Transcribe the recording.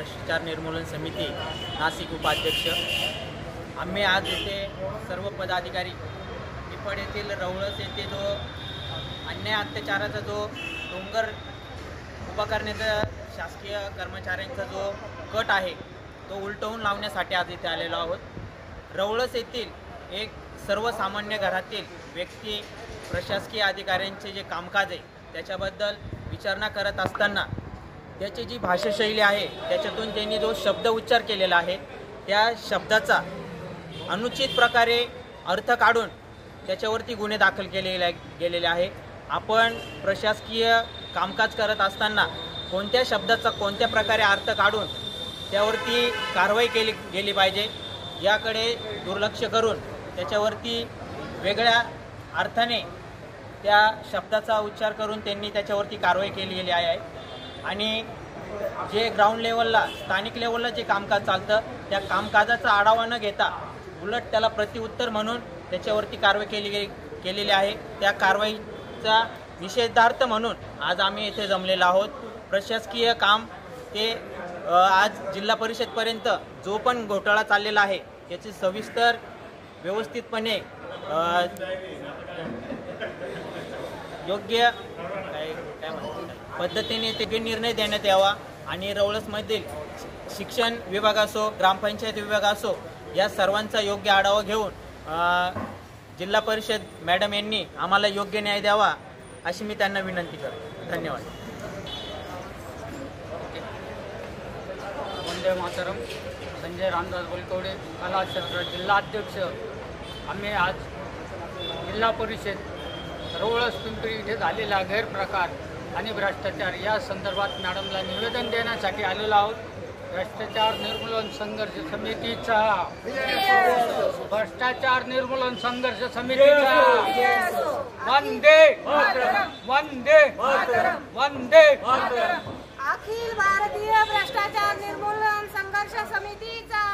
भ्रष्टाचार निर्मूलन समिती नाशिक उपाध्यक्ष। आम्ही आज येथे सर्व पदाधिकारी निफाड येथील रवळस येथे जो अन्याय अत्याचाराचा जो डोंगर उभा करण्याचा शासकीय कर्मचाऱ्यांचा जो कट आहे तो उलटवून लावण्यासाठी आज इथे आलेलो आहोत। रवळस येथील एक सर्वसामान्य घरातील व्यक्ती प्रशासकीय अधिकाऱ्यांचे जे कामकाज आहे त्याच्याबद्दल विचारणा करत असताना त्याची जी भाषाशैली आहे त्याच्यातून त्यांनी जो शब्द उच्चार केलेला आहे त्या शब्दाचा अनुचित प्रकारे अर्थ काढून त्याच्यावरती गुन्हे दाखल गेलेले आहे। आपण प्रशासकीय कामकाज करत असताना कोणत्या शब्दाचा कोणत्या प्रकारे अर्थ काढून त्यावरती कारवाई केली गेली पाहिजे याकडे दुर्लक्ष करून त्याच्यावरती वेगळ्या अर्थाने त्या शब्दाचा उच्चार करून त्यांनी त्याच्यावरती कारवाई केली गेली आहे। आणि जे ग्राउंड लेवलला स्थानिक लेवलला जे कामकाज चालतं त्या कामकाजाचा आढावा न घेता उलट त्याला प्रतिउत्तर म्हणून त्याच्यावरती कारवाई केलेली आहे। त्या कारवाईचा निषेधार्थ म्हणून आज आम्ही येथे जमलेलो आहोत। प्रशासकीय काम ते आज जिल्हा परिषदपर्यंत जो पण घोटाळा चाललेला आहे याची सविस्तर व्यवस्थितपणे योग्य पद्धतीने ते निर्णय देण्यात यावा आणि रवळसमधील शिक्षण विभाग असो ग्रामपंचायत विभाग असो या सर्वांचा योग्य आढावा घेऊन जिल्हा परिषद मॅडम यांनी आम्हाला योग्य न्याय द्यावा अशी मी त्यांना विनंती करतो। धन्यवाद। वंदे मातरम। संजय रामदास बोलकवडे, कला क्षेत्र जिल्हा अध्यक्ष। आम्ही आज जिल्हा परिषद रवळस पिंपरी इथे झालेला गैरप्रकार आणि भ्रष्टाचार या संदर्भात मॅडमला निवेदन देण्यासाठी आलेलो आहोत। भ्रष्टाचार निर्मूलन संघर्ष समितीचा वंदे वंदे वंदे अखिल भारतीय भ्रष्टाचार निर्मूलन संघर्ष समितीचा